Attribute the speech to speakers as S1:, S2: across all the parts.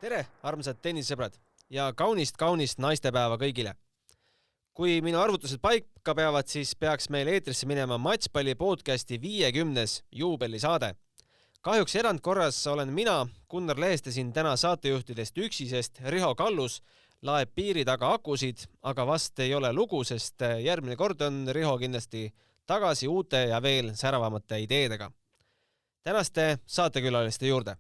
S1: Tere, armsad tennisesõbrad ja kaunist naistepäeva kõigile. Kui minu arvutused paika peavad, siis peaks meil eetrisse minema Matšpalli podcasti 50. juubelisaade. Kahjuks erandkorras olen mina, Gunnar Lehestesin täna saatejuhtidest üksi, sest Riho Kallus laeb piiri taga akusid, aga vast ei ole lugu, sest järgmine kord on Riho kindlasti tagasi uute ja veel säravamate ideedega. Tänaste saatekülaliste juurde.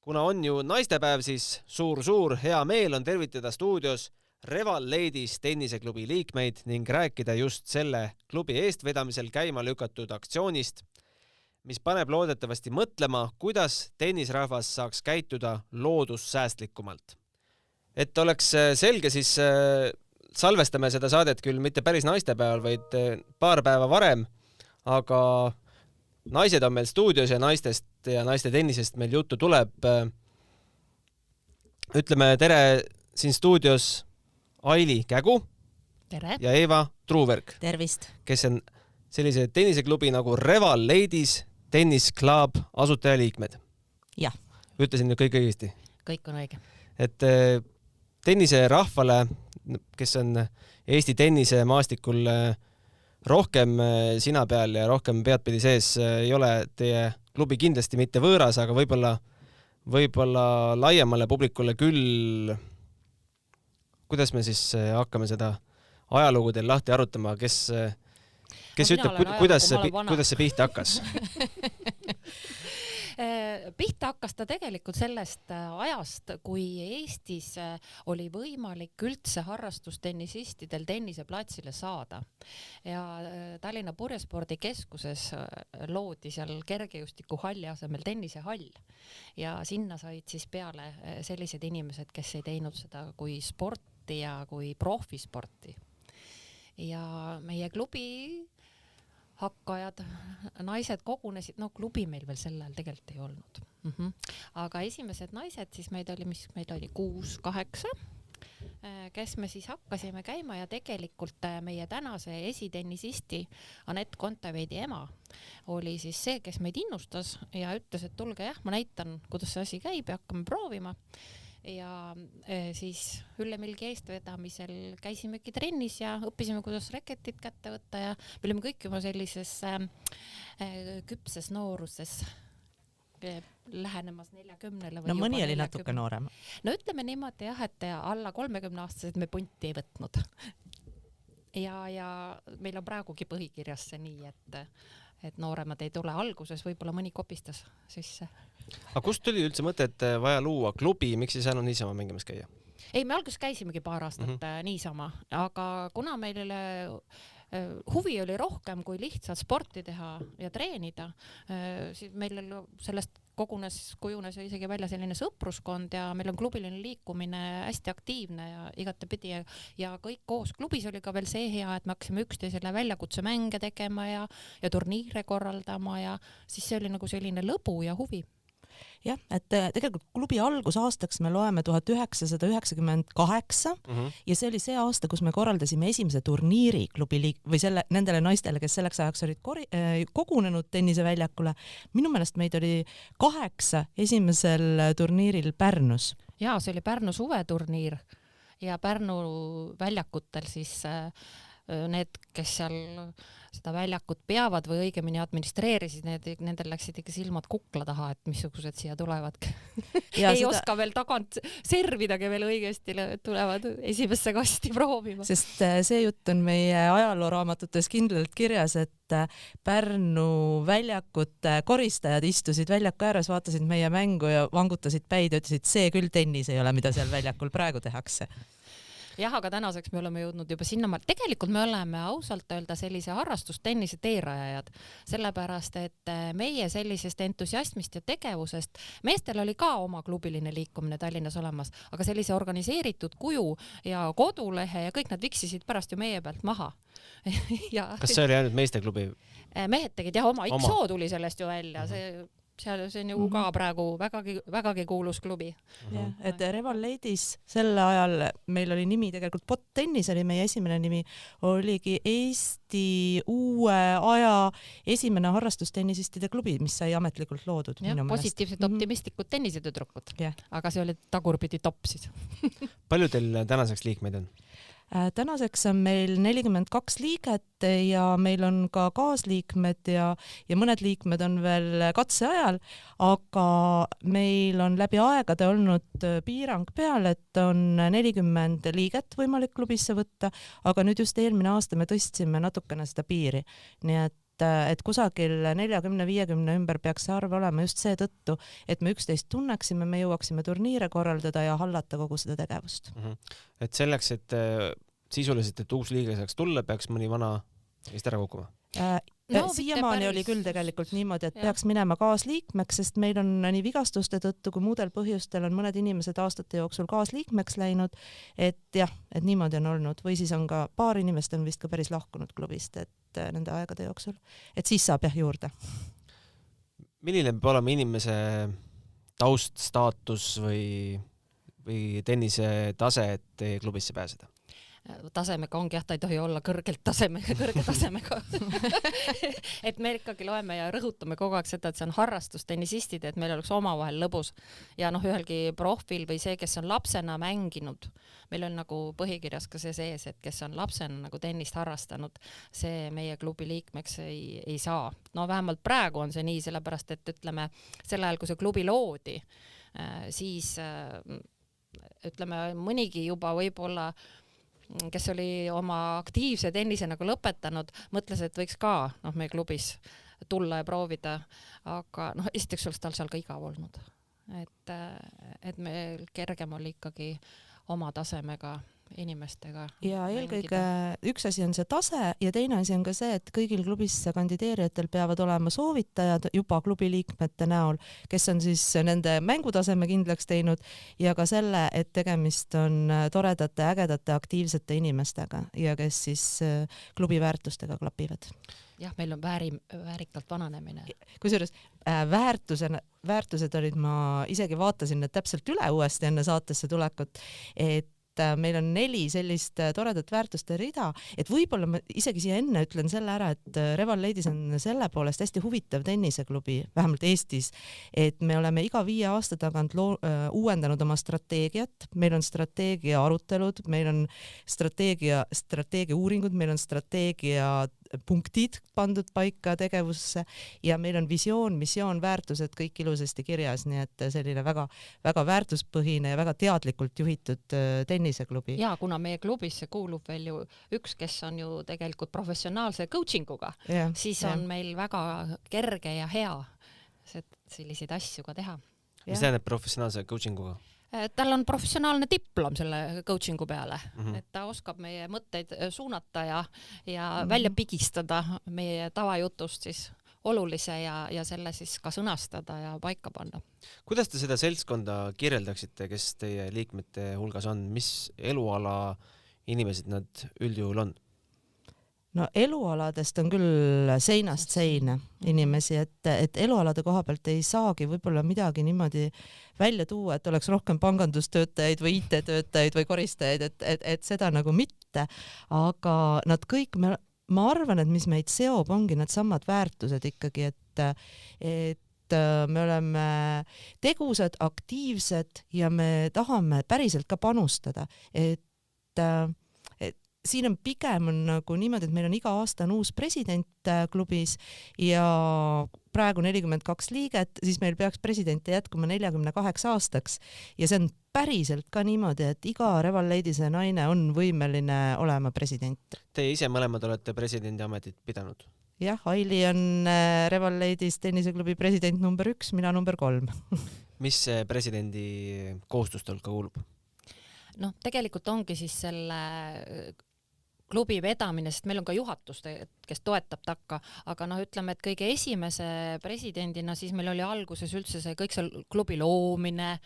S1: Kuna on ju naistepäev, siis suur hea meel on tervitada stuudios Reval Ladies tenniseklubi liikmeid ning rääkida just selle klubi eestvedamisel käima lükatud aktsioonist, mis paneb loodetavasti mõtlema, kuidas tennisrahvas saaks käituda loodussäästlikumalt. Et oleks selge, siis salvestame seda saadet küll mitte päris naistepäeval, vaid paar päeva varem, aga naised on meil stuudios ja naistest ja naiste tennisest meil juttu tuleb. Ütleme tere siin stuudios Aili Kägu
S2: tere.
S1: Ja Eeva Truuverk,
S2: Tervist.
S1: Kes on sellise tenniseklubi nagu Reval Ladies Tennis Club asutajaliikmed.
S2: Jah.
S1: Ütlesin nüüd kõik õigesti?
S2: Kõik on õige.
S1: Et tennise rahvale, kes on Eesti tennise maastikul rohkem sina peal ja rohkem peadpidi sees, ei ole teie klubi kindlasti mitte võõras, aga võib-olla laiemale publikule küll. Kuidas me siis hakkame seda ajalugu teil lahti arutama, kes ütleb, kuidas see pihta hakkas?
S2: Pihta hakkas ta tegelikult sellest ajast, kui Eestis oli võimalik üldse harrastustennisistidel tenniseplatsile saada. Ja Tallinna Purjespordikeskuses loodi seal kergejõustikuhalli asemel tennisehall. Ja sinna said siis peale sellised inimesed, kes ei teinud seda kui sporti ja kui profisporti. Ja meie klubi hakkajad, naised kogunesid, klubi meil veel sel ajal tegelikult ei olnud. Aga esimesed naised, siis meid oli 6-8, kes me siis hakkasime käima ja tegelikult meie tänase esitennisisti Anett Kontaveidi ema oli siis see, kes meid innustas ja ütles, et tulge jah, ma näitan, kuidas see asi käib ja hakkame proovima. Ja siis Ülle Milgi eestvedamisel käisimegi trennis ja õppisime, kuidas reketit kätte võtta ja me olime kõik juba sellises küpses nooruses lähenemas 40.
S3: No mõni oli natuke noorem.
S2: No ütleme niimoodi jah, et alla 30-aastased me punti ei võtnud. Ja meil on praegugi põhikirjas see nii, et nooremad ei tule alguses, võib-olla mõni kopistas sisse.
S1: Aga kust tuli üldse mõte, et vaja luua klubi, miks ei saanud niisama mängimas käia?
S2: Ei, me alguses käisimegi paar aastat niisama, aga kuna meile huvi oli rohkem kui lihtsalt sporti teha ja treenida, siis meil sellest kujunes isegi välja selline sõpruskond ja meil on klubiline liikumine hästi aktiivne ja igatepidi ja kõik koos. Klubis oli ka veel see hea, et me hakkasime üksteisele väljakutsemänge tegema ja turniire korraldama ja siis see oli nagu selline lõbu ja huvi.
S3: Jah, et tegelikult klubi algusaastaks me loeme 1998 ja see oli see aasta, kus me korraldasime esimese turniiri klubi või nendele naistele, kes selleks ajaks olid kogunenud tenniseväljakule. Minu meelest meid oli 8 esimesel turniiril Pärnus.
S2: Jaa, see oli Pärnu suveturniir ja Pärnu väljakutel siis need, kes seal seda väljakut peavad või õigemini administreerisid, nendel läksid ikka silmad kukla taha, et missugused siia tulevad. Ei oska veel tagant servidagi veel õigesti, tulevad esimesse kasti proovima.
S3: Sest see jutt on meie ajalooraamatutes kindlalt kirjas, et Pärnu väljakute koristajad istusid väljaku ääres, vaatasid meie mängu ja vangutasid päid ja ütlesid, see küll tennis ei ole, mida seal väljakul praegu tehakse.
S2: Jah, aga tänaseks me oleme jõudnud juba sinna. Tegelikult me oleme ausalt öelda sellise harrastustennise teerajajad, sellepärast, et meie sellisest entusiasmist ja tegevusest, meestel oli ka oma klubiline liikumine Tallinnas olemas, aga sellise organiseeritud kuju ja kodulehe ja kõik nad viksisid pärast ju meie pealt maha.
S1: Kas see oli ainult meeste klubi?
S2: Mehed tegid jah oma XO tuli sellest ju välja, see seal see on ju ka praegu vägagi kuulus klubi.
S3: jah, et Reval Ladies sel ajal meil oli nimi tegelikult Bot Tennis oli meie esimene nimi, oligi Eesti uue aja esimene harrastustennisistide klubi, mis sai ametlikult loodud.
S2: Positiivsed optimistlikud tennisetüdrukud, aga see oli tagurpidi top siis.
S1: Palju teil tänaseks liikmeid on?
S3: Tänaseks on meil 42 liiget ja meil on ka kaasliikmed ja mõned liikmed on veel katseajal, aga meil on läbi aegade olnud piirang peal, et on 40 liiget võimalik klubisse võtta, aga nüüd just eelmine aasta me tõstsime natukene seda piiri, nii et kusagil 40-50 ümber peaks see arv olema just seetõttu, et me üksteist tunneksime, me jõuaksime turniire korraldada ja hallata kogu seda tegevust.
S1: Et selleks, et sisuliselt, et uus liiga saaks tulla, peaks mõni vana vist ära kukkuma?
S3: Siiamaani oli küll tegelikult niimoodi, et peaks minema kaasliikmeks, sest meil on nii vigastuste tõttu kui muudel põhjustel on mõned inimesed aastate jooksul kaasliikmeks läinud, et jah, et niimoodi on olnud või siis on ka paar inimest on vist ka päris lahkunud klubist, et nende aegade jooksul, et siis saab jah juurde.
S1: Milline peab olema inimese taust, staatus või tennise tase, et teie klubisse pääseda?
S2: Tasemega ongi ta ei tohi olla kõrge tasemega. Et me ikkagi loeme ja rõhutame kogu aeg seda, et see on harrastustennisistid, et meil oleks omavahel lõbus ja ühelgi profil või see, kes on lapsena mänginud, meil on nagu põhikirjas ka see sees, et kes on lapsena nagu tennist harrastanud, see meie klubi liikmeks ei saa. No vähemalt praegu on see nii, sellepärast et ütleme, sel ajal, kui see klubi loodi, siis ütleme, mõnigi juba võib-olla kes oli oma aktiivse tennise nagu lõpetanud, mõtles, et võiks ka meie klubis tulla ja proovida, aga esiteks oleks tal seal ka igav olnud. Et meil kergem oli ikkagi oma tasemega inimestega.
S3: Ja eelkõige üks asi on see tase ja teine asi on ka see, et kõigil klubisse kandideerijatel peavad olema soovitajad juba klubi liikmete näol, kes on siis nende mängutaseme kindlaks teinud ja ka selle, et tegemist on toredate, ägedate, aktiivsete inimestega ja kes siis klubi väärtustega klapivad.
S2: Jah, meil on väärikalt vananemine.
S3: Kusjuures väärtused olid, ma isegi vaatasin need täpselt üle uuesti enne saatesse tulekut, et meil on 4 sellist toredat väärtuste rida, et võib-olla ma isegi siia enne ütlen selle ära, et Reval Ladies on selle poolest hästi huvitav tenniseklubi, vähemalt Eestis, et me oleme iga 5 aasta tagant uuendanud oma strateegiat, meil on strateegia arutelud, meil on strateegia uuringud, meil on strateegia punktid pandud paika tegevusse ja meil on visioon, missioon, väärtused kõik ilusasti kirjas, nii et selline väga, väga väärtuspõhine ja väga teadlikult juhitud tenniseklubi.
S2: Ja kuna meie klubisse kuulub veel ju üks, kes on ju tegelikult professionaalse coachinguga, siis on meil väga kerge ja hea selliseid asju ka teha.
S1: Mis tähendab professionaalse coachinguga?
S2: Tal on professionaalne diplom selle coachingu peale, et ta oskab meie mõtteid suunata ja välja pigistada meie tavajutust siis olulise ja selle siis ka sõnastada ja paika panna.
S1: Kuidas te seda seltskonda kirjeldaksite, kes teie liikmete hulgas on? Mis eluala inimesed nad üldjuhul on?
S3: No elualadest on küll seinast seina inimesi, et elualade koha pealt ei saagi võib-olla midagi niimoodi välja tuua, et oleks rohkem pangandustöötajaid või IT-töötajaid või koristajaid, et seda nagu mitte, aga nad kõik, ma arvan, et mis meid seob, ongi need samad väärtused ikkagi, et me oleme tegusad, aktiivsed ja me tahame päriselt ka panustada, et siin on pigem nagu niimoodi, et meil on iga aasta on uus president klubis ja praegu 42 liiget, siis meil peaks presidente jätkuma 48 aastaks ja see on päriselt ka niimoodi, et iga Reval Ladiese naine on võimeline olema president.
S1: Teie ise mõlemad olete presidendi ametit pidanud?
S3: Jah, Aili on Reval Ladies tenniseklubi president number 1, mina number 3.
S1: Mis presidendi kohustust hulka kuulub?
S2: Tegelikult ongi siis selle klubi vedamine, sest meil on ka juhatus, kes toetab takka, aga ütleme, et kõige esimese presidendina siis meil oli alguses üldse kõik see klubi loomine,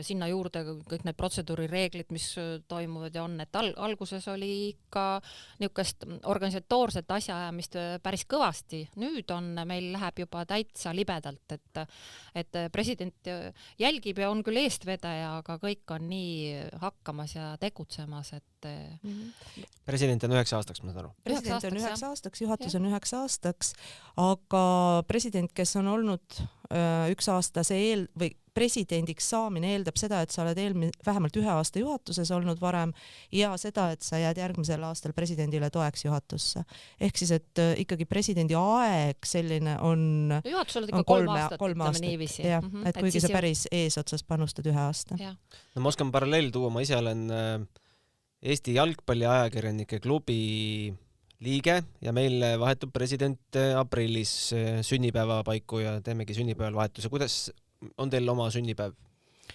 S2: sinna juurde kõik need protseduurireeglid, mis toimuvad ja on, et alguses oli ikka niisugust organisatoorset asjaajamist päris kõvasti. Nüüd meil läheb juba täitsa libedalt, et president jälgib ja on küll eestvedaja, aga kõik on nii hakkamas ja tegutsemas, et
S1: president on 9 aastaks, ma saan aru.
S3: President on 9 aastaks, juhatus on 9 aastaks, aga president, kes on olnud 1 aasta või presidendiks saamine eeldab seda, et sa oled vähemalt 1 aasta juhatuses olnud varem ja seda, et sa jääd järgmisel aastal presidendile toeks juhatusse. Ehk siis, et ikkagi presidendi aeg selline on
S2: juhatusel ikka 3 aastat, ütleme niiviisi.
S3: Jah, et kuigi sa päris eesotsas panustad 1 aasta.
S1: No ma oskan paralleel tuua, ma ise olen Eesti jalgpalliajakirjanike klubi liige ja meil vahetub president aprillis sünnipäeva paiku ja teemegi sünnipäeval vahetuse. Kuidas on teil oma sünnipäev?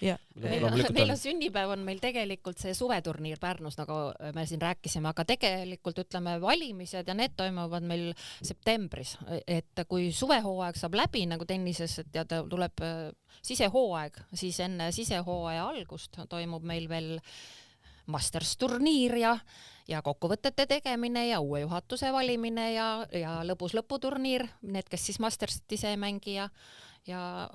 S3: Ja.
S2: Meil on sünnipäev on meil tegelikult see suveturniir Pärnus, nagu me siin rääkisime, aga tegelikult ütleme valimised ja need toimuvad meil septembris, et kui suvehooaeg saab läbi nagu tennises, et tuleb sisehooaeg, siis enne sisehooaja algust toimub meil veel Masters turniir ja kokkuvõtete tegemine ja uue juhatuse valimine ja lõpus lõputurniir, need, kes siis Mastersit ise ei mängi ja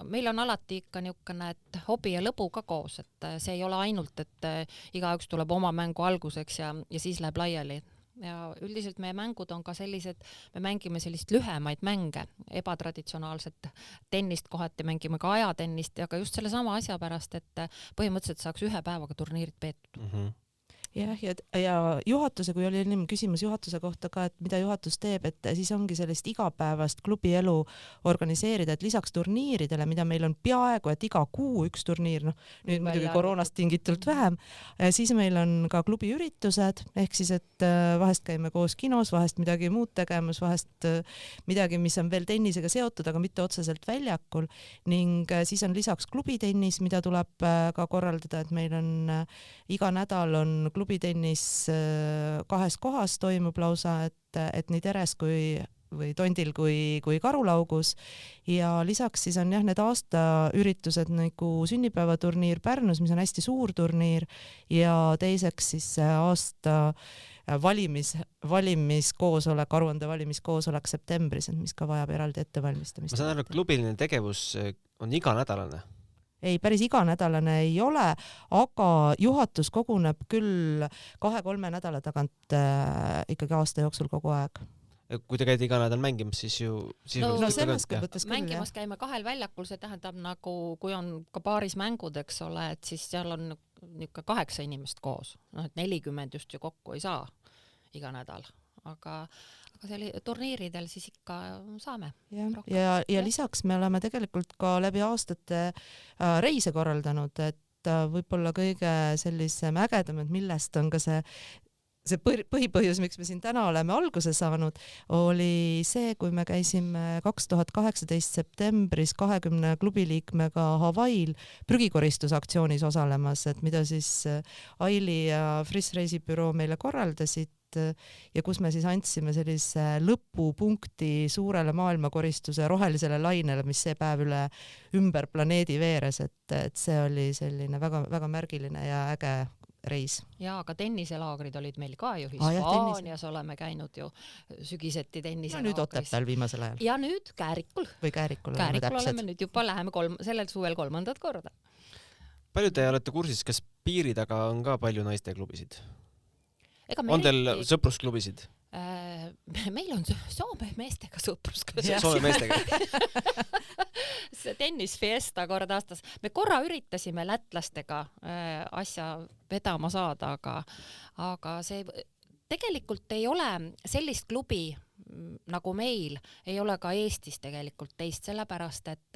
S2: meil on alati ikka niisugune, et hobi ja lõbu ka koos, et see ei ole ainult, et igaüks tuleb oma mängu alguseks ja siis läheb laiali. Ja üldiselt meie mängud on ka sellised, me mängime sellist lühemaid mänge, ebatraditsionaalset tennist, kohati mängime ka ajatennist ja ka just selle sama asja pärast, et põhimõtteliselt saaks 1 päevaga turniirid peetud.
S3: Jah, ja juhatuse, kui oli küsimus juhatuse kohta ka, et mida juhatus teeb, et siis ongi sellist igapäevast klubielu organiseerida, et lisaks turniiridele, mida meil on peaaegu, et iga kuu 1 turniir, nüüd muidugi koroonast tingitult vähem, siis meil on ka klubi üritused, ehk siis, et vahest käime koos kinos, vahest midagi muud tegemas, vahest midagi, mis on veel tennisega seotud, aga mitte otseselt väljakul, ning siis on lisaks klubitennis, mida tuleb ka korraldada, et meil on iga nädal on klubitennis 2 kohas toimub lausa, et nii Teres või Tondil kui Karulaugus ja lisaks siis on need aastaüritused nagu sünnipäevaturniir Pärnus, mis on hästi suur turniir ja teiseks siis aasta valimiskoosolek, aruande valimiskoosolek septembris, mis ka vajab eraldi ettevalmistamist.
S1: Ma saan aru, et klubiline tegevus on iganädalane?
S3: Ei, päris iganädalane ei ole, aga juhatus koguneb küll 2-3 nädala tagant ikkagi aasta jooksul kogu aeg.
S1: Kui te käite iga nädal mängimas, siis ju...
S2: mängimas käime 2 väljakul, see tähendab nagu, kui on ka paaris mängud, eks ole, et siis seal on niisugune 8 inimest koos. Et 40 just ju kokku ei saa iga nädal, aga turniiridel siis ikka saame.
S3: Ja lisaks me oleme tegelikult ka läbi aastate reise korraldanud, et võib-olla kõige sellisem ägedam, et millest on ka see põhipõhjus, miks me siin täna oleme alguse saanud, oli see, kui me käisime 2018 septembris 20 klubiliikmega Hawaii'l prügikoristusaktsioonis osalemas, et mida siis Aili ja Friss reisibüroo meile korraldasid ja kus me siis andsime sellise lõpupunkti suurele maailmakoristuse rohelisele lainele, mis see päev ümber planeedi veeres, et see oli selline väga, väga märgiline ja äge reis.
S2: Ja, aga tenniselaagrid olid meil ka ju Hispaanias, oleme käinud ju sügiseti tenniselaagris.
S3: Nüüd Otepääl viimasel ajal.
S2: Ja nüüd Käärikul.
S3: Või Käärikul
S2: oleme nüüd juba läheme sellel suvel 3. korda.
S1: Palju te olete kursis, kas piiri taga on ka palju naisteklubisid? On teil sõprusklubisid?
S2: Meil on Soome meestega sõprusklubisid.
S1: Soome meestega?
S2: See tennisfiesta kord aastas. Me korra üritasime lätlastega asja vedama saada, aga see tegelikult ei ole sellist klubi nagu meil, ei ole ka Eestis tegelikult teist, sellepärast, et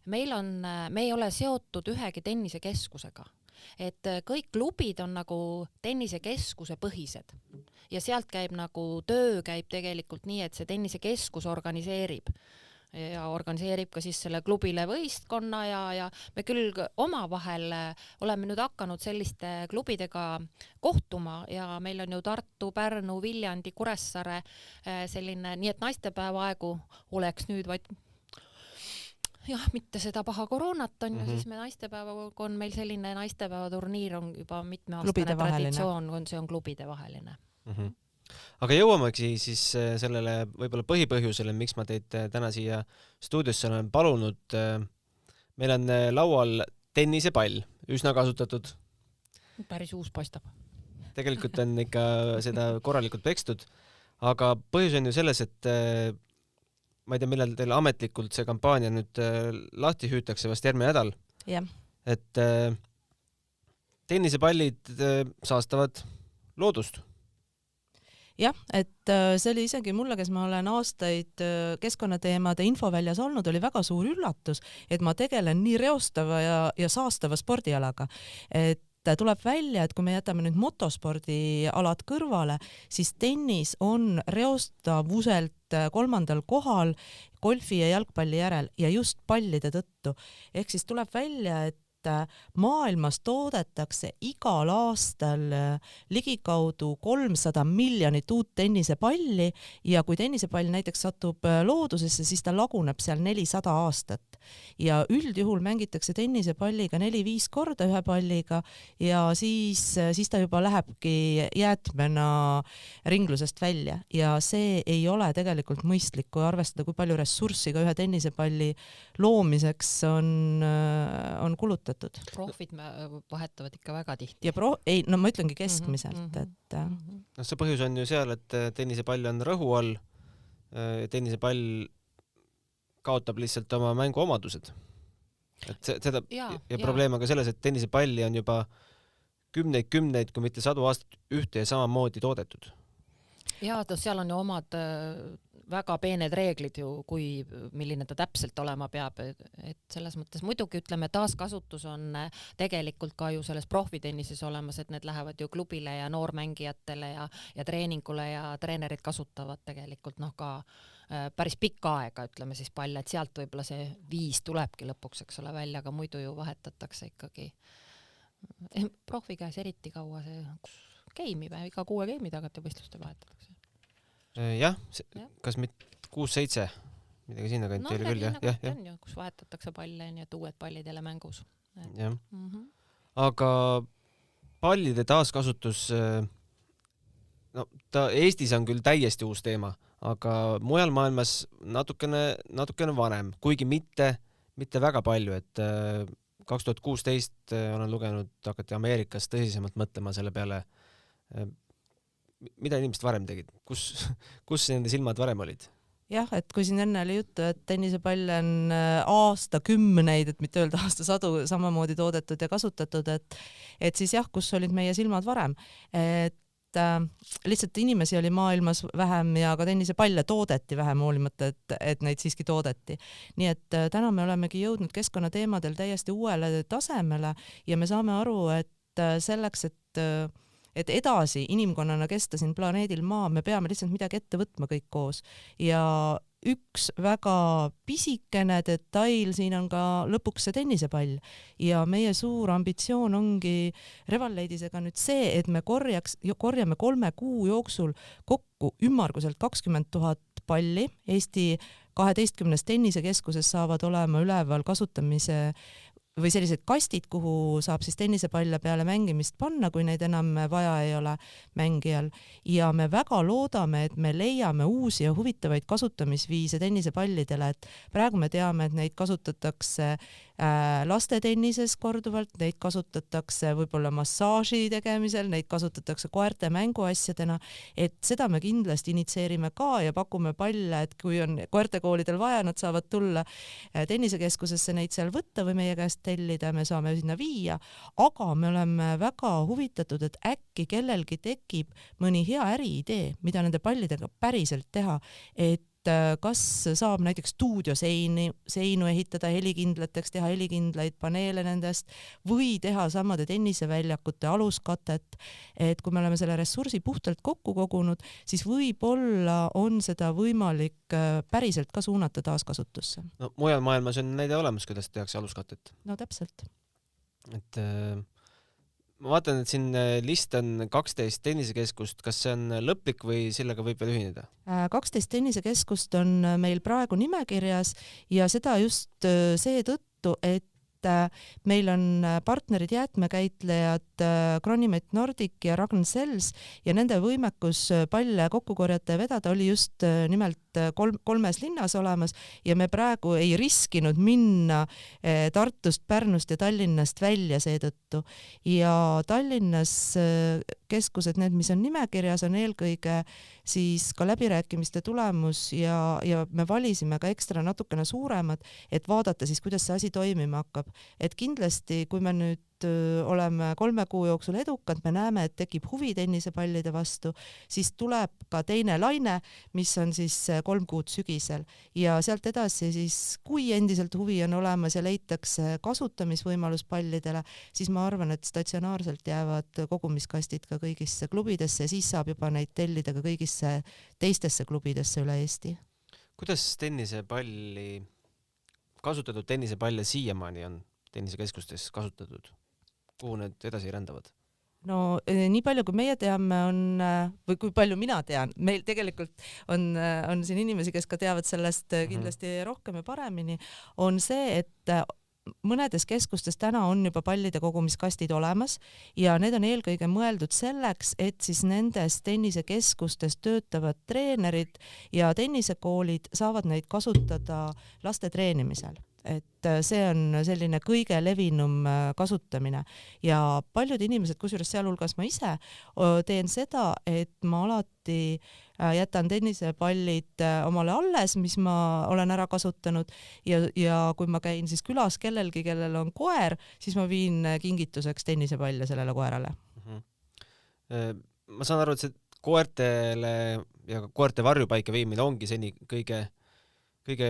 S2: me ei ole seotud ühegi tennisekeskusega. Et kõik klubid on nagu tennisekeskuse põhised ja sealt käib nagu töö käib tegelikult nii, et see tennisekeskus organiseerib. ja organiseerib ka siis selle klubile võistkonna ja me küll omavahel oleme nüüd hakanud selliste klubidega kohtuma ja meil on ju Tartu, Pärnu, Viljandi, Kuressaare selline, nii et naistepäeva aegu oleks nüüd vaid jah, mitte seda paha koroonat on ja siis me naistepäevaga on meil selline naistepäevaturniir on juba mitmeaastane traditsioon, see on klubide vaheline.
S1: Aga jõuamegi siis sellele võib-olla põhipõhjusele, miks ma teid täna siia stuudiosse olen palunud. Meil on laual tennisepall, üsna kasutatud.
S2: Päris uus paistab.
S1: Tegelikult on ikka seda korralikult pekstud, aga põhjus on ju selles, et ma ei tea, millal teil ametlikult see kampaania nüüd lahti hüütakse vast järgmine nädal.
S3: Yeah.
S1: Et tennisepallid saastavad loodust.
S3: Jah, et see oli isegi mulle, kes ma olen aastaid keskkonnateemade infoväljas olnud, oli väga suur üllatus, et ma tegelen nii reostava ja saastava spordialaga. Et tuleb välja, et kui me jätame nüüd motospordialad kõrvale, siis tennis on reostavuselt 3. kohal golfi ja jalgpalli järel ja just pallide tõttu. Ehk siis tuleb välja, et maailmas toodetakse igal aastal ligikaudu 300 miljonit uut tennisepalli ja kui tennisepall näiteks satub loodusesse, siis ta laguneb seal 400 aastat. Ja üldjuhul mängitakse tennisepalliga 4-5 korda ühe palliga ja siis ta juba lähebki jäätmena ringlusest välja ja see ei ole tegelikult mõistlik, kui arvestada, kui palju ressurssi ka ühe tennisepalli loomiseks on kulutatud.
S2: Profid vahetavad ikka väga tihti.
S3: Ja ma ütlengi keskmiselt, et
S1: see põhjus on ju seal, et tennisepall on rõhu all, tennisepall kaotab lihtsalt oma mänguomadused. Et seda, ja probleem on ka selles, et tennisepalli on juba kümneid, kui mitte 100 aastat ühte ja samamoodi toodetud.
S2: Ja seal on ju omad väga peened reeglid ju, milline ta täpselt olema peab, et selles mõttes muidugi ütleme, taaskasutus on tegelikult ka ju selles profitennises olemas, et need lähevad ju klubile ja noormängijatele ja treeningule ja treenerid kasutavad tegelikult ka päris pikka aega, ütleme siis palle, et sealt võib-olla see 5 tulebki lõpuks, eks ole, välja, aga muidu ju vahetatakse ikkagi profi käes eriti kaua see geimi või iga 6 geimi tagant ja võistluste vahetatakse.
S1: Jah, kas mitte 6-7, midagi sinna kanti oli küll, jah.
S2: On ju, kus vahetatakse palle, nii et uued pallid jälle mängus.
S1: Jah. Aga pallide taaskasutus, Eestis on küll täiesti uus teema, aga mujal maailmas natukene vanem, kuigi mitte väga palju, et 2016 olen lugenud, hakati Ameerikas tõsisemalt mõtlema selle peale, mida inimesed varem tegid, kus nende silmad varem olid?
S3: Jah, et kui siin enne oli juttu, et tennisepall on aastakümneid, et mitte öelda aastasadu samamoodi toodetud ja kasutatud, et siis jah, kus olid meie silmad varem, et lihtsalt inimesi oli maailmas vähem ja ka tennisepalle toodeti vähem, hoolimata, et neid siiski toodeti. Nii et täna me olemegi jõudnud keskkonnateemadel täiesti uuele tasemele ja me saame aru, et selleks, et edasi inimkonnana kesta siin planeedil Maa, me peame lihtsalt midagi ette võtma kõik koos ja üks väga pisikene detail siin on ka lõpuks see tennisepall ja meie suur ambitsioon ongi Revalleidisega nüüd see, et me korjame 3 kuu jooksul kokku ümmarguselt 20 000 palli. Eesti 12 tennisekeskuses saavad olema üleval kasutamise või sellised kastid, kuhu saab siis tennisepalle peale mängimist panna, kui neid enam vaja ei ole mängijal. Ja me väga loodame, et me leiame uusi ja huvitavaid kasutamisviise tennisepallidele, et praegu me teame, et neid kasutatakse lastetennises korduvalt, neid kasutatakse võib-olla massaaži tegemisel, neid kasutatakse koerte mänguasjadena, et seda me kindlasti initseerime ka ja pakume palle, et kui on koertekoolidel vaja, nad saavad tulla tennisekeskusesse neid seal võtta või meie käest tellida, me saame sinna viia, aga me oleme väga huvitatud, et äkki kellelgi tekib mõni hea äriidee, mida nende pallidega päriselt teha, et kas saab näiteks stuudioseinu ehitada helikindlateks, teha helikindlaid paneele nendest või teha samade tenniseväljakute aluskatet, et kui me oleme selle ressursi puhtalt kokku kogunud, siis võib-olla on seda võimalik päriselt ka suunata taaskasutusse.
S1: No mujal maailmas on näide olemas, kuidas tehakse aluskatet.
S3: No täpselt.
S1: Et ma vaatan, et siin list on 12 tennisekeskust, kas see on lõplik või sellega võib veel ühineda?
S3: 12 tennisekeskust on meil praegu nimekirjas ja seda just seetõttu, et meil on partnerid jäätmekäitlejad Cronimet Nordic ja Ragn-Sells ja nende võimekus palle kokku korjata ja vedada oli just nimelt kolmes linnas olemas ja me praegu ei riskinud minna Tartust, Pärnust ja Tallinnast välja seetõttu. Ja Tallinnas keskused, need, mis on nimekirjas, on eelkõige siis ka läbirääkimiste tulemus ja me valisime ka ekstra natukene suuremad, et vaadata siis, kuidas see asi toimima hakkab. Et kindlasti, kui me nüüd oleme 3 kuu jooksul edukad, me näeme, et tekib huvi tennisepallide vastu, siis tuleb ka teine laine, mis on siis 3 kuud sügisel ja sealt edasi siis, kui endiselt huvi on olemas ja leitakse kasutamisvõimalus pallidele, siis ma arvan, et statsionaarselt jäävad kogumiskastid ka kõigisse klubidesse ja siis saab juba neid tellida ka kõigisse teistesse klubidesse üle Eesti.
S1: Kuidas kasutatud tennisepalle siiamaani on tennisekeskustes kasutatud? Kuhu need edasi rändavad?
S3: No nii palju, kui meie teame, või kui palju mina tean, meil tegelikult on siin inimesi, kes ka teavad sellest kindlasti rohkem ja paremini, on see, et mõnedes keskustes täna on juba pallide kogumiskastid olemas ja need on eelkõige mõeldud selleks, et siis nendes tennisekeskustes töötavad treenerid ja tennisekoolid saavad neid kasutada laste treenimisel. Et see on selline kõige levinum kasutamine ja paljud inimesed, kusjuures sealhulgas ma ise teen seda, et ma alati jätan tennisepallid omale alles, mis ma olen ära kasutanud ja kui ma käin siis külas kellelgi, kellel on koer, siis ma viin kingituseks tennisepalle sellele koerale.
S1: Ma saan aru, et see koertele ja koerte varjupaika viimine ongi seni kõige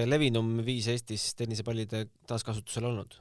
S1: levinum viis Eestis tennisepallide taaskasutusel olnud?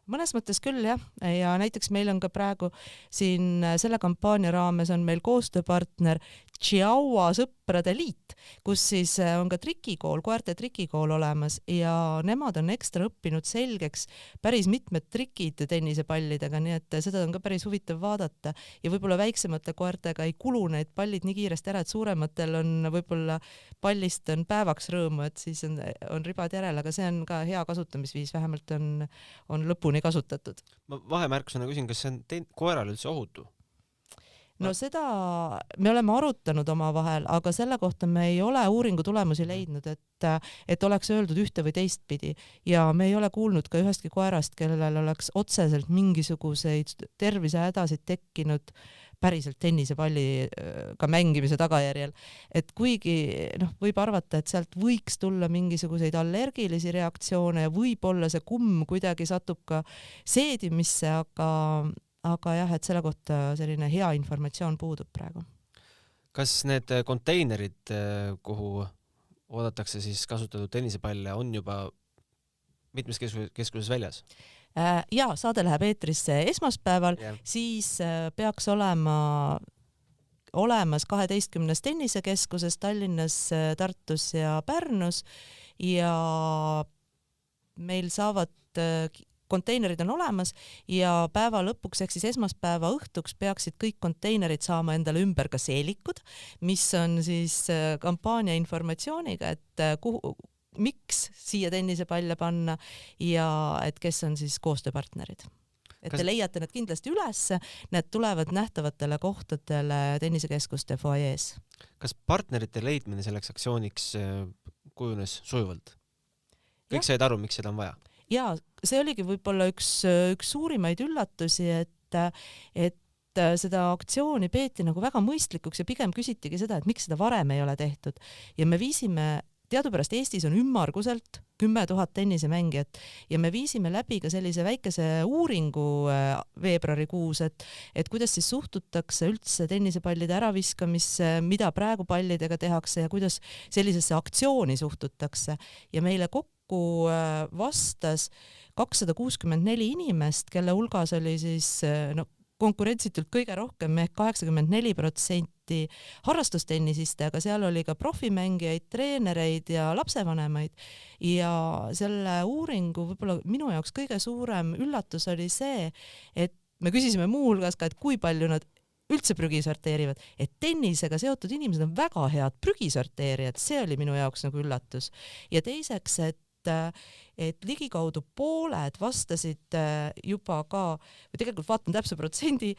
S3: Mõnes mõttes küll jah, ja näiteks meil on ka praegu siin selle kampaania raames on meil koostööpartner Chihuahua sõprade liit, kus siis on ka trikikool, koerte trikikool olemas ja nemad on ekstra õppinud selgeks päris mitmed trikid tennisepallidega, nii et seda on ka päris huvitav vaadata ja võib-olla väiksemate koertega ei kulu need pallid nii kiiresti ära, et suurematel on võib-olla pallist on päevaks rõõmu, et siis on ribad järel, aga see on ka hea kasutamisviis, vähemalt on lõpuni kasutatud.
S1: Ma vahemärkusena küsin, kas see on koerale üldse ohutu?
S3: No seda me oleme arutanud omavahel, aga selle kohta me ei ole uuringu tulemusi leidnud, et oleks öeldud ühte või teistpidi ja me ei ole kuulnud ka ühestki koerast, kellel oleks otseselt mingisuguseid tervisehädasid tekkinud päriselt tennisepalliga mängimise tagajärjel. Et kuigi võib arvata, et sealt võiks tulla mingisuguseid allergilisi reaktsioone ja võib-olla see kumm kuidagi satub ka seedimisse, aga jah, et selle kohta selline hea informatsioon puudub praegu.
S1: Kas need konteinerid, kuhu oodatakse siis kasutatud tennisepalle, on juba mitmes keskuses väljas?
S3: Ja saade läheb eetrisse esmaspäeval, siis peaks olema olemas 12 tennisekeskuses Tallinnas, Tartus ja Pärnus ja meil saavad konteinerid on olemas ja päeva lõpuks ehk siis esmaspäeva õhtuks peaksid kõik konteinerid saama endale ümber ka seelikud, mis on siis kampaania informatsiooniga, et miks siia tennisepalle panna ja et kes on siis koostööpartnerid. Et te leiate need kindlasti üles, need tulevad nähtavatele kohtadele tennisekeskuste foajees.
S1: Kas partnerite leidmine selleks aktsiooniks kujunes sujuvalt? Kõik said aru, miks seda on vaja?
S3: Ja see oligi võib-olla üks suurimaid üllatusi, et seda aktsiooni peeti nagu väga mõistlikuks ja pigem küsitigi seda, et miks seda varem ei ole tehtud. Ja me viisime teadupärast Eestis on ümmarguselt 10 000 tennisemängijat ja me viisime läbi ka sellise väikese uuringu veebruarikuus, et kuidas siis suhtutakse üldse tennisepallide äraviskamisse, mida praegu pallidega tehakse ja kuidas sellisesse aktsiooni suhtutakse. Ja meile kokku vastas 264 inimest, kelle hulgas oli siis konkurentsitult kõige rohkem ehk 84% harrastustennisiste, aga seal oli ka profimängijaid, treenereid ja lapsevanemaid. Ja selle uuringu võib-olla minu jaoks kõige suurem üllatus oli see, et me küsisime muuhulgas ka, et kui palju nad üldse prügi sorteerivad, et tennisega seotud inimesed on väga head prügisorteerijad, see oli minu jaoks nagu üllatus. Ja teiseks, et ligikaudu pooled vastasid juba ka, või tegelikult vaatan täpse protsendi,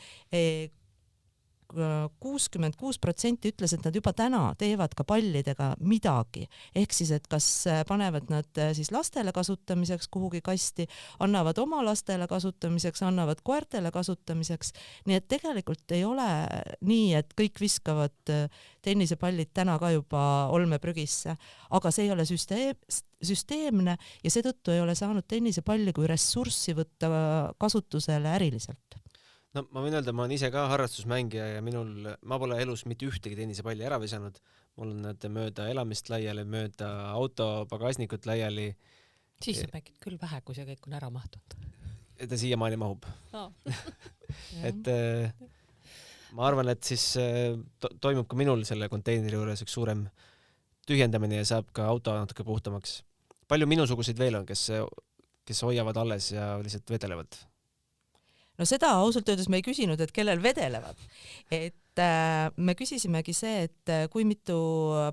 S3: 66% ütles, et nad juba täna teevad ka pallidega midagi. Ehk siis, et kas panevad nad siis lastele kasutamiseks kuhugi kasti, annavad oma lastele kasutamiseks, annavad koertele kasutamiseks. Nii et tegelikult ei ole nii, et kõik viskavad tennisepallid täna ka juba olmeprügisse, aga see ei ole süsteemne ja seetõttu ei ole saanud tennisepalli kui ressurssi võtta kasutusele äriliselt.
S1: No ma võin öelda, ma olen ise ka harrastusmängija ja ma pole elus mitte ühtegi tennisepalli ära visanud. Mul on nad mööda elamist laiali, mööda auto pagasnikut laiali.
S2: Siis sa mängid küll vähe, kui see kõik on ära mahtunud.
S1: Ta siiamaani mahub.
S2: No.
S1: Et ma arvan, et siis toimub ka minul selle konteineri juures üks suurem tühjendamine ja saab ka auto natuke puhtamaks. Palju minusuguseid veel on, kes hoiavad alles ja lihtsalt vedelevad?
S3: No seda ausalt öeldes me ei küsinud, et kellel vedelevad. Et me küsisimegi see, et kui mitu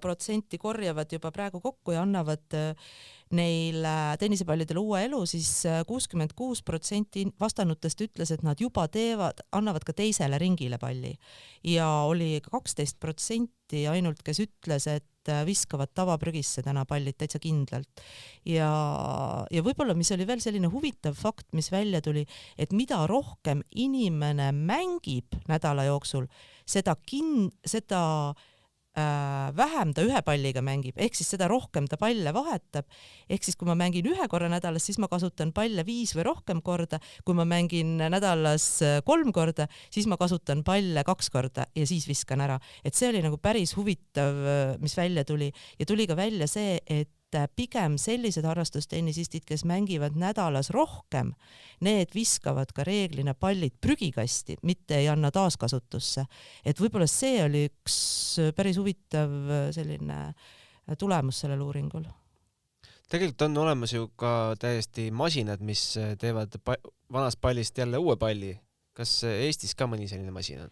S3: protsenti korjavad juba praegu kokku ja annavad neil tennisepallidele uue elu, siis 66% vastanutest ütles, et nad juba annavad ka teisele ringile palli. Ja oli 12% ainult, kes ütles, et viskavad tavaprügisse täna pallid täitsa kindlalt. Ja võib-olla, mis oli veel selline huvitav fakt, mis välja tuli, et mida rohkem inimene mängib nädala jooksul, seda vähem ta ühe palliga mängib, ehk siis seda rohkem ta palle vahetab. Ehk siis kui ma mängin 1 korra nädalas, siis ma kasutan palle 5 või rohkem korda. Kui ma mängin nädalas 3 korda, siis ma kasutan palle 2 korda ja siis viskan ära. Et see oli nagu päris huvitav, mis välja tuli. Ja tuli ka välja see, et pigem sellised harrastustennisistid, kes mängivad nädalas rohkem, need viskavad ka reeglina pallid prügikasti, mitte ei anna taaskasutusse. Et võib-olla see oli üks päris huvitav selline tulemus sellel uuringul.
S1: Tegelikult on olemas ju ka täiesti masinad, mis teevad vanast pallist jälle uue palli. Kas Eestis ka mõni selline masin on?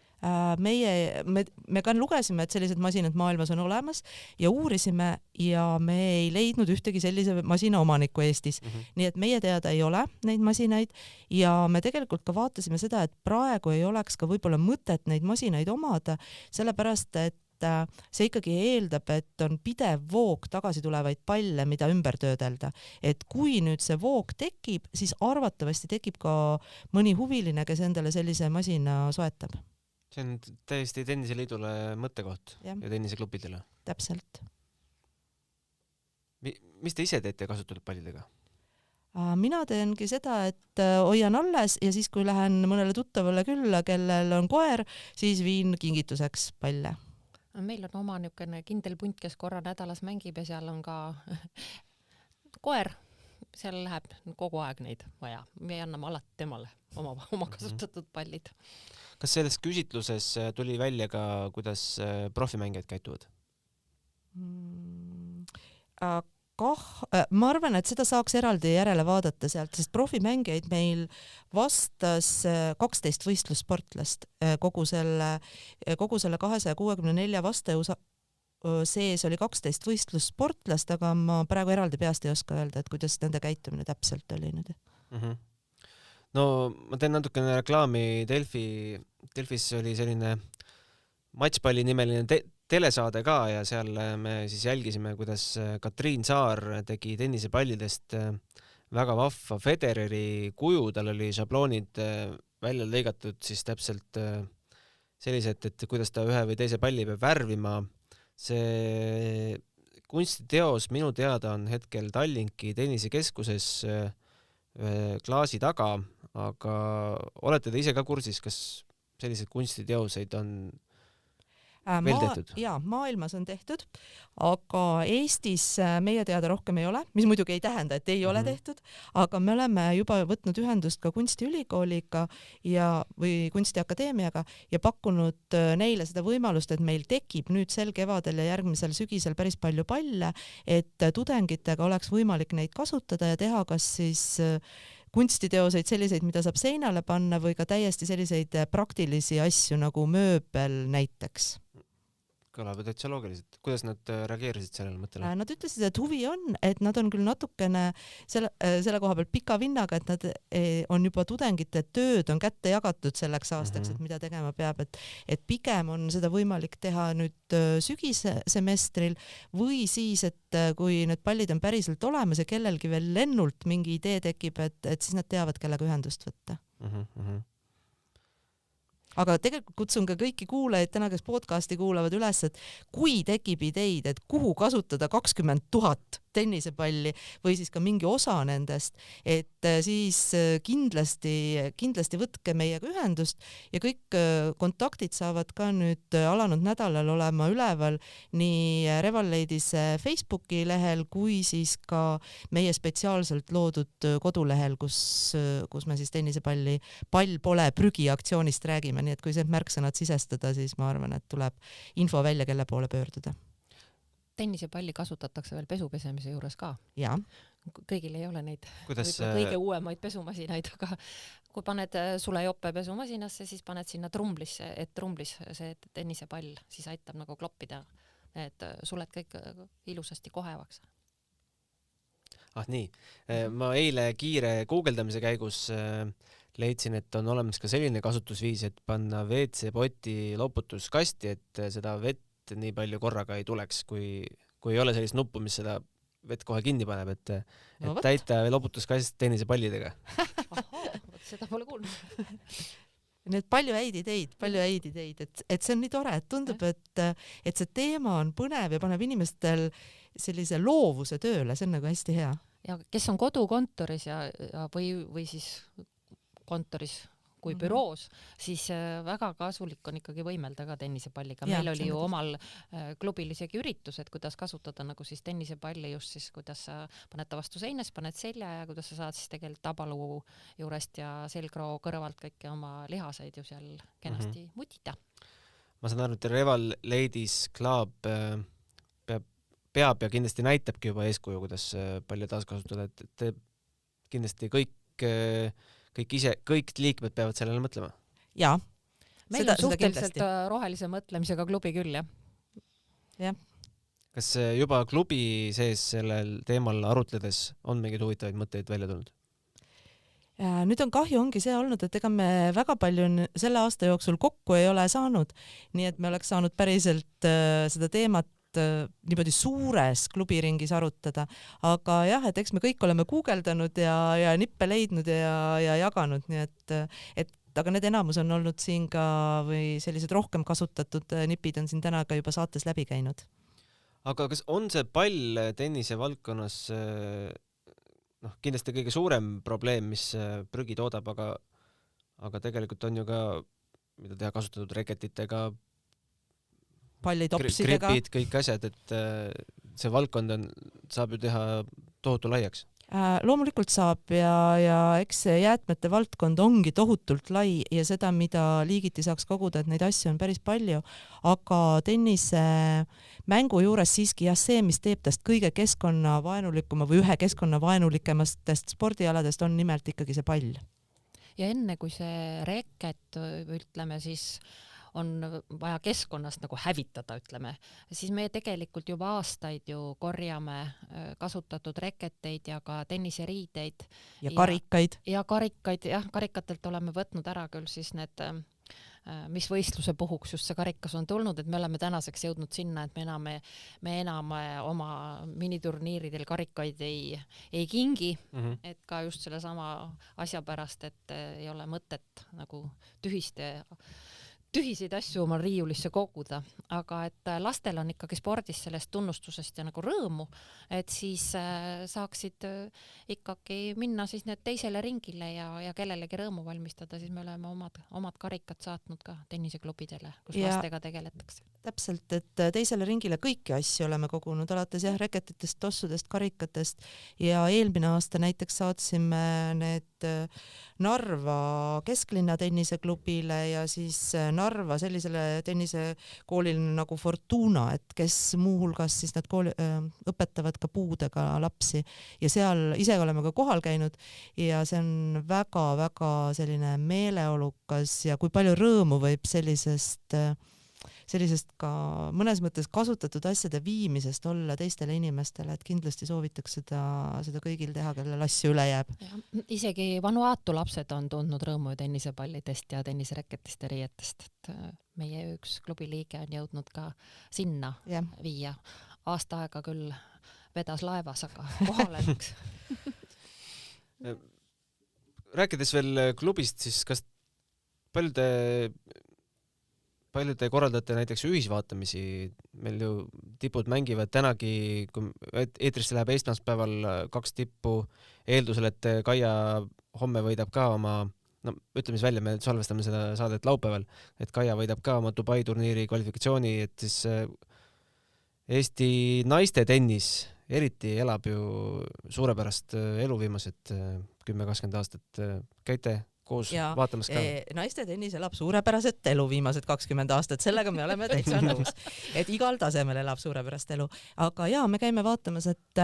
S3: Me ka lugesime, et sellised masinad maailmas on olemas ja uurisime ja me ei leidnud ühtegi sellise masina omanikku Eestis. Nii et meie teada ei ole neid masinaid ja me tegelikult ka vaatasime seda, et praegu ei oleks ka võib-olla mõtet neid masinaid omada, sellepärast et see ikkagi eeldab, et on pidev voog tagasi tulevaid palle, mida ümber töödelda. Et kui nüüd see voog tekib, siis arvatavasti tekib ka mõni huviline, kes endale sellise masina soetab.
S1: See on täiesti tenniseliidule mõttekoht ja tenniseklubidele.
S3: Täpselt.
S1: Mis te ise teete kasutatud pallidega?
S3: Mina teengi seda, et hoian alles ja siis, kui lähen mõnele tuttavale külla, kellel on koer, siis viin kingituseks palle.
S2: Meil on oma niisugune kindel punt, kes korra nädalas mängib ja seal on ka koer. Seal läheb kogu aeg neid vaja. Me anname alati temale oma kasutatud pallid.
S1: Kas selles küsitluses tuli välja ka, kuidas profimängijad käituvad?
S3: Ma arvan, et seda saaks eraldi järele vaadata sealt, sest profimängijaid meil vastas 12 võistlussportlast kogu selle 264 vastaju sees oli 12 võistlussportlast, aga ma praegu eraldi peast ei oska öelda, et kuidas nende käitumine täpselt oli nüüd.
S1: No ma teen natukene reklaami Delfis oli selline matšpalli nimeline telesaade ka ja seal me siis jälgisime, kuidas Katriin Saar tegi tennisepallidest väga vahva Federeri kuju, tal oli šabloonid välja lõigatud siis täpselt sellised, et kuidas ta ühe või teise palli peab värvima. See kunstiteos minu teada on hetkel Tallinki tennisekeskuses klaasi taga, aga olete te ise ka kursis, kas selliseid kunstiteoseid on veel tehtud?
S3: Jaa, maailmas on tehtud, aga Eestis meie teada rohkem ei ole, mis muidugi ei tähenda, et ei ole tehtud, aga me oleme juba võtnud ühendust ka kunstiülikooliga või kunstiakadeemiaga ja pakkunud neile seda võimalust, et meil tekib nüüd sel kevadel ja järgmisel sügisel päris palju palle, et tudengitega oleks võimalik neid kasutada ja teha kas siis kunstiteoseid selliseid, mida saab seinale panna või ka täiesti selliseid praktilisi asju nagu mööbel näiteks.
S1: Kõlab täitsa loogiliselt. Kuidas nad reageerisid sellele mõttele?
S3: Nad ütlesid, et huvi on, et nad on küll natukene selle koha peal pika vinnaga, et nad on juba tudengite tööd on kätte jagatud selleks aastaks, et mida tegema peab, et pigem on seda võimalik teha nüüd sügissemestril või siis, et kui need pallid on päriselt olemas ja kellelgi veel lennult mingi idee tekib, et siis nad teavad, kellega ühendust võtta. Aga tegelikult kutsun ka kõiki kuulajaid täna, kes podcasti kuulavad üles, et kui tekib ideid, et kuhu kasutada 20 000 tennisepalli või siis ka mingi osa nendest, et siis kindlasti võtke meiega ühendust ja kõik kontaktid saavad ka nüüd alanud nädalal olema üleval nii Reval Ladiese Facebooki lehel kui siis ka meie spetsiaalselt loodud kodulehel, kus me siis tennisepalli Pall pole prügi aktsioonist räägime, nii et kui see märksõnad sisestada, siis ma arvan, et tuleb info välja, kelle poole pöörduda.
S2: Tennisepalli kasutatakse veel pesupesemise juures ka.
S3: Jaa.
S2: Kõigil ei ole neid
S1: kõige
S2: uuemaid pesumasinaid, aga kui paned sulejope pesumasinasse, siis paned sinna trumblisse, et trumblis see tennisepall siis aitab nagu kloppida need suled kõik ilusasti kohevaks.
S1: Nii. Ma eile kiire guugeldamise käigus leidsin, et on olemas ka selline kasutusviis, et panna WC-poti loputuskasti, et seda vett nii palju korraga ei tuleks, kui ei ole sellist nuppu, mis seda vett kohe kinni paneb, et täita loputuskast tennisepallidega.
S2: Seda pole kuulnud.
S3: Need palju häid ideid, et see on nii tore, et tundub, et see teema on põnev ja paneb inimestel sellise loovuse tööle, see on nagu hästi hea.
S2: Ja kes on kodukontoris või siis kontoris kui büroos, siis väga kasulik on ikkagi võimelda ka tennisepalliga. Meil oli ju omal klubil isegi üritused, kuidas kasutada nagu siis tennisepalli just siis, kuidas sa paned ta vastu seines, paned selja ja kuidas sa saad siis tegelikult tabaluu juurest ja selgroo kõrvalt kõiki oma lihaseid ju seal kenasti mutida.
S1: Ma saan aru, et Reval Ladies Club peab ja kindlasti näitabki juba eeskuju, kuidas palli taaskasutada, et kindlasti kõik liikmed peavad sellele mõtlema.
S3: Jaa.
S2: Meil on suhteliselt rohelise mõtlemisega klubi küll, jah.
S1: Kas juba klubi sees sellel teemal arutledes on mingeid huvitavaid mõtteid välja tulnud?
S3: Nüüd on kahju ongi see olnud, et ega me väga palju selle aasta jooksul kokku ei ole saanud, nii et me oleks saanud päriselt seda teemat niimoodi suures klubiringis arutada, aga jah, et eks me kõik oleme guugeldanud ja nippe leidnud ja jaganud, nii et aga need enamus on olnud siin ka või sellised rohkem kasutatud nipid on siin täna ka juba saates läbi käinud.
S1: Aga kas on see pall tennise valdkonnas kindlasti kõige suurem probleem, mis prügi toodab, aga tegelikult on ju ka, mida teha kasutatud reketitega,
S3: pallitopsidega.
S1: Gripid, kõik asjad, et see valdkond saab ju teha tohutu laiaks.
S3: Loomulikult saab ja eks jäätmete valdkond ongi tohutult lai ja seda, mida liigiti saaks koguda, et neid asju on päris palju, aga tennise mängu juures siiski see, mis teeb tast kõige keskkonnavaenulikuma või ühe keskkonnavaenulikemastest spordialadest on nimelt ikkagi see pall.
S2: Ja enne kui see reket, ütleme siis, on vaja keskkonnast nagu hävitada, ütleme, siis me tegelikult juba aastaid ju korjame kasutatud reketeid ja ka tenniseriideid.
S3: Ja karikaid.
S2: Ja karikaid, jah, karikatelt oleme võtnud ära küll siis need, mis võistluse puhuks just see karikas on tulnud, et me oleme tänaseks jõudnud sinna, et me enam oma miniturniiridel karikaid ei kingi, et ka just selle sama asja pärast, et ei ole mõtet nagu tühiseid asju oma riiulisse koguda, aga et lastel on ikkagi spordis sellest tunnustusest ja nagu rõõmu, et siis saaksid ikkagi minna siis need teisele ringile ja kellelegi rõõmu valmistada, siis me oleme omad karikad saatnud ka tenniseklubidele, kus lastega tegeletakse.
S3: Täpselt, et teisele ringile kõiki asju oleme kogunud, alates reketitest, tossudest, karikatest ja eelmine aasta näiteks saatsime need Narva kesklinna tenniseklubile ja siis Narva sellisele tennisekoolile nagu Fortuna, et kes muuhulgas siis nad õpetavad ka puudega lapsi ja seal ise oleme ka kohal käinud ja see on väga-väga selline meeleolukas ja kui palju rõõmu võib sellisest ka mõnes mõttes kasutatud asjade viimisest olla teistele inimestele, et kindlasti soovitaks seda kõigil teha, kellel asju üle jääb.
S2: Isegi Vanuatu lapsed on tundnud rõõmu tennisepallidest ja tennisereketist ja riietest, et meie üks klubi liige on jõudnud ka sinna viia. Aasta aega küll vedas laevas, aga kohale läks.
S1: Rääkides veel klubist, siis kas palju te korraldate näiteks ühisvaatamisi, meil ju tipud mängivad tänagi, kui eetrisse läheb esmaspäeval 2 tippu, eeldusel, et Kaia homme võidab ka oma, no ütleme siis välja, me salvestame seda saadet laupäeval, et Kaia võidab ka oma Dubai turniiri kvalifikatsiooni, et siis Eesti naiste tennis eriti elab ju suurepärast elu viimased 10-20 aastat. Käite koos vaatamas ka?
S3: Naiste tennis elab suurepäraselt elu viimased 20 aastat, sellega me oleme täitsa nõus, et igal tasemel elab suurepärast elu. Aga me käime vaatamas, et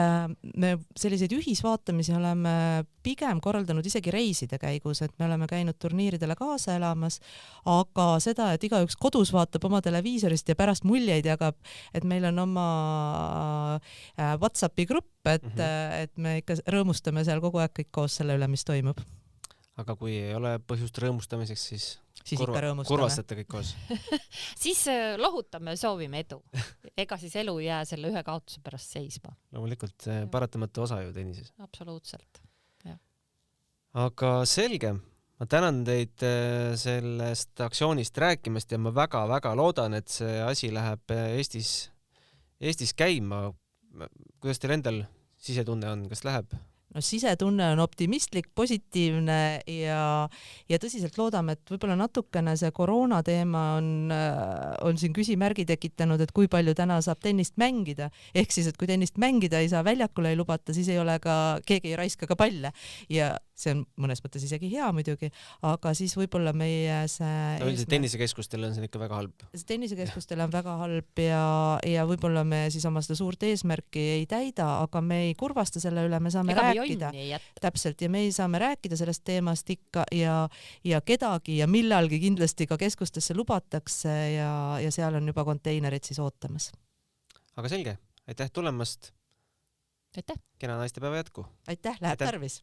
S3: me selliseid ühisvaatamisi oleme pigem korraldanud isegi reiside käigus, et me oleme käinud turniiridele kaasa elamas, aga seda, et igaüks kodus vaatab oma televiisorist ja pärast muljeid jagab, et meil on oma WhatsAppi grupp, et me ikka rõõmustame seal kogu aeg kõik koos selle üle, mis toimub.
S1: Aga kui ei ole põhjust rõõmustamiseks, siis kurvastate kõik koos.
S2: Siis lohutame, soovime edu. Ega siis elu jää selle ühe kaotuse pärast seisma.
S1: Loomulikult paratamatu osa ju tennises.
S2: Absoluutselt. Ja.
S1: Aga selge. Ma tänan teid sellest aktsioonist rääkimast ja ma väga-väga loodan, et see asi läheb Eestis käima. Kuidas teil endal sisetunne on? Kas läheb?
S3: No sisetunne on optimistlik, positiivne ja tõsiselt loodame, et võib-olla natukene see koroona teema on siin küsimärgi tekitanud, et kui palju täna saab tennist mängida. Ehk siis, et kui tennist mängida ei saa, väljakule ei lubata, siis ei ole keegi ei raiska ka palle. Ja see on mõnes mõttes isegi hea muidugi, aga siis võib-olla meie
S1: üldiselt tennisekeskustel on see ikka väga halb.
S3: Tennisekeskustel on väga halb ja võib-olla me siis oma seda suurt eesmärki ei täida, aga me ei kurvasta selle üle, me saame rääkida. Täpselt, ja me saame rääkida sellest teemast ikka ja kedagi ja millalgi kindlasti ka keskustesse lubatakse ja seal on juba konteinerid siis ootamas.
S1: Aga selge, aitäh tulemast.
S2: Aitäh.
S1: Kena naistepäeva jätku.
S3: Aitäh, läheb tarvis.